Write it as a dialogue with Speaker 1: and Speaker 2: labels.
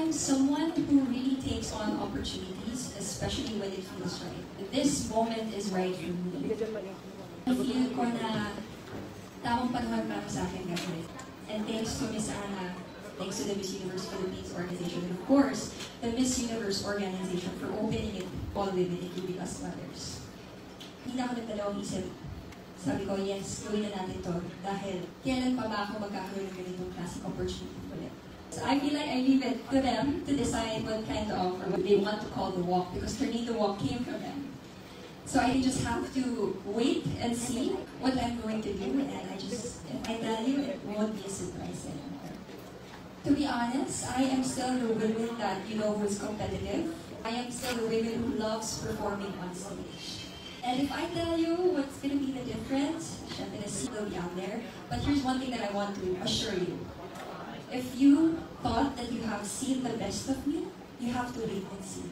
Speaker 1: I'm someone who really takes on opportunities, especially when it feels right. This moment is right for me. Feel ko na tamang panahon para sa akin gagawin. And thanks to Miss Anna, thanks to the Miss Universe Philippines organization, and of course, the Miss Universe organization for opening it all women, including us mothers. Hindi na ako nagdalawang isip. Sabi ko, yes, gawin na natin to. Dahil kailan pa ba ako magkakaroon ng ganitong klaseng opportunity ulit? So I feel like I leave it to them to decide what kind of, or what they want to call the walk, because for me, the walk came from them. So I just have to wait and see what I'm going to do, and if I tell you, it won't be a surprise anymore. To be honest, I am still the woman that you know who is competitive. I am still the woman who loves performing on stage. And if I tell you what's going to be the difference, syempre the seed will be out there. But here's one thing that I want to assure you. If you thought that you have seen the best of me, you have to wait and see.